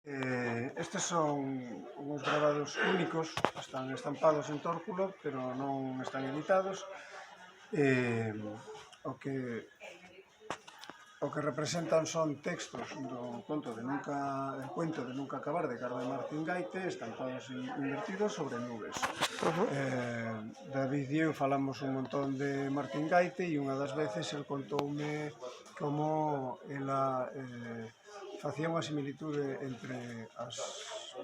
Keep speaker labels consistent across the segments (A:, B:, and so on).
A: Estes son uns grabados únicos, están estampados en tórculo, pero non están editados. O que representan son textos do conto de El cuento de nunca acabar de Carme Martín Gaite, estampados invertidos sobre nubes. David e eu falamos un montón de Martín Gaite e unha das veces el contoume como ela facía unha similitude entre as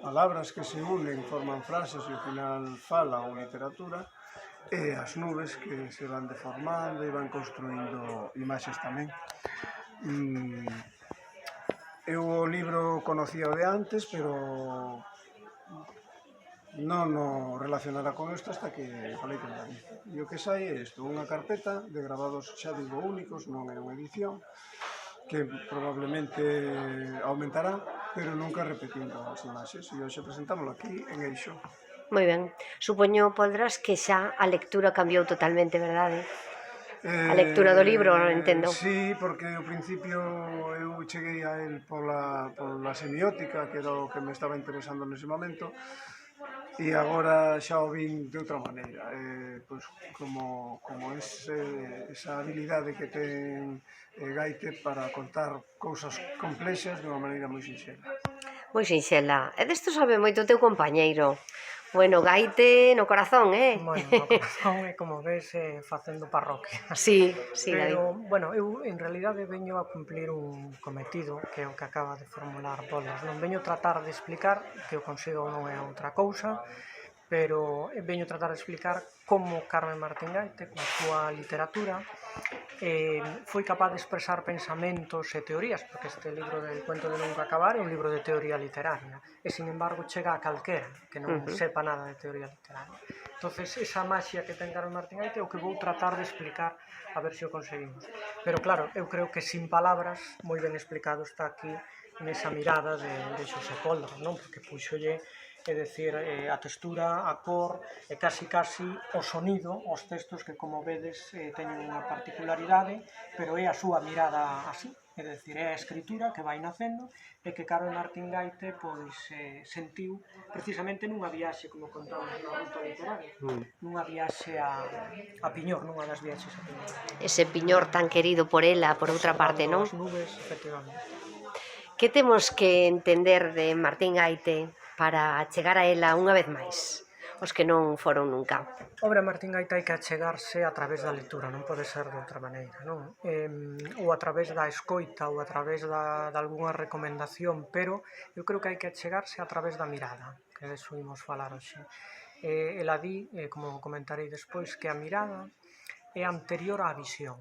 A: palabras que se unen, forman frases e ao final fala ou literatura, e as nubes que se van deformando e van construindo imaxes tamén. Eu o libro conocía o de antes, pero non o relacionara con isto hasta que falei con David. E o que sai é isto, unha carpeta de grabados, xa digo, únicos, non é unha edición, que probablemente aumentará, pero nunca repetindo as imaxes. E hoxe presentámoslo aquí en Eixo.
B: Moi ben. Supoño, Poldras, que xa a lectura cambiou totalmente, verdade? A lectura do libro, non entendo.
A: Sí, porque ao principio eu cheguei a él pola semiótica, que era o que me estaba interesando nese momento, e agora xa o vin de outra maneira, pois como esa habilidade que ten Gaite para contar cousas complexas de unha maneira moi sinxela.
B: Moi sinxela. E desto sabe moito o teu compañeiro. Bueno, Gaite no corazón,
C: Bueno, no corazón é como ves facendo parroquia.
B: Sí,
C: Pero,
B: David.
C: bueno, eu en realidade veño a cumplir un cometido que é o que acaba de formular Poldras. Non veño tratar de explicar, que o consigo non é outra cousa, pero veño tratar de explicar como Carme Martín Gaite, con a súa literatura, foi capaz de expresar pensamentos e teorías, porque este libro del cuento de nunca acabar é un libro de teoría literaria, e sin embargo chega a calquera que non sepa nada de teoría literaria. Entonces, esa maxia que ten Carme Martín Gaite é o que vou tratar de explicar, a ver se o conseguimos. Pero claro, eu creo que sin palabras, moi ben explicado está aquí nesa mirada de Xosé Poldras, non? Porque puxolle, é dicir, a textura, a cor e casi o sonido, os textos que, como vedes, teñen unha particularidade, pero é a súa mirada así, é dicir, é a escritura que vai nacendo e que Carme Martín Gaite pois sentiu precisamente nunha viaxe, como contamos na ruta literaria, nunha viaxe a Piñor, nunha das viaxes a Piñor.
B: Ese Piñor tan querido por ela, por outra parte, non?
C: As nubes, efectivamente.
B: Que temos que entender de Martín Gaite para chegar a ela unha vez máis, os que non foron nunca?
C: Obra Martín Gaite hai que achegarse a través da lectura, non pode ser de outra maneira, non? Ou a través da escoita ou a través de algunha recomendación, pero eu creo que hai que achegarse a través da mirada, que de eso imos falar hoxe. Ela di, como comentarei despois, que a mirada é anterior á visión.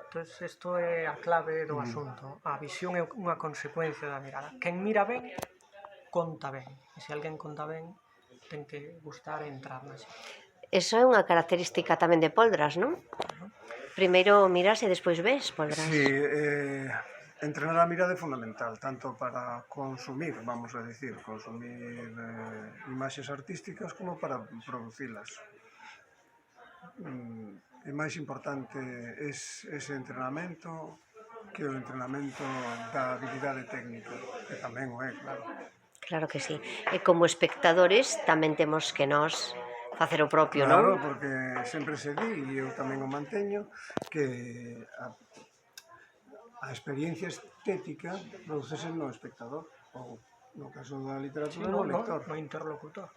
C: Entón, isto é a clave do asunto. A visión é unha consecuencia da mirada. Quen mira ben, conta ben. E se alguén conta ben, ten que gustar e entrar na xente.
B: Eso é unha característica tamén de Poldras, non? Primeiro miras e despois ves, Poldras.
A: Sí, entrenar a mirada é fundamental, tanto para consumir, vamos a decir, consumir imaxes artísticas como para producilas. É máis importante ese entrenamento que o entrenamento da habilidade técnica, que tamén o é, claro.
B: Claro que sí. E como espectadores tamén temos que nós facer o propio, non?
A: Claro, porque sempre se di, e eu tamén o manteño, que a experiencia estética producese no espectador, ou no caso da literatura, no lector.
C: No interlocutor.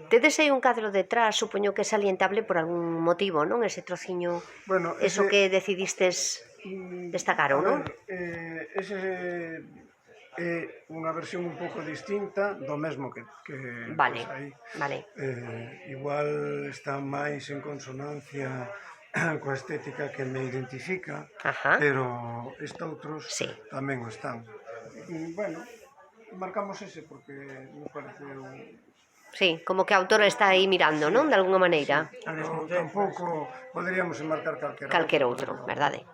B: Tedes aí un cadro detrás, supoño que é salientable por algún motivo, non? Ese trociño, bueno, eso que decidistes destacar, ou non?
A: Ese é unha versión un pouco distinta do mesmo que
B: vale,
A: aí.
B: Vale.
A: Igual está máis en consonancia coa estética que me identifica, pero outros tamén o están. Bueno, marcamos ese porque nos pareceu...
B: Sí, como que a autora está aí mirando, non? De alguna maneira.
A: Tampouco poderíamos enmarcar
B: calquera outro, verdade?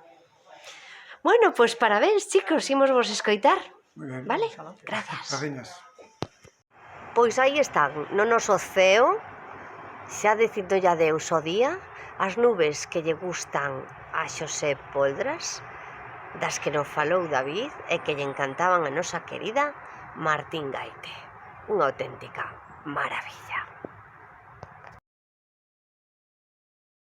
B: Bueno, pois parabéns, chicos, imos vos escoitar. Vale? Gracias. Pois aí están, no noso ceo, xa dicindo ya Deus o día, as nubes que lle gustan a Xosé Poldras, das que nos falou David e que lle encantaban a nosa querida Martín Gaite. Unha auténtica maravilla.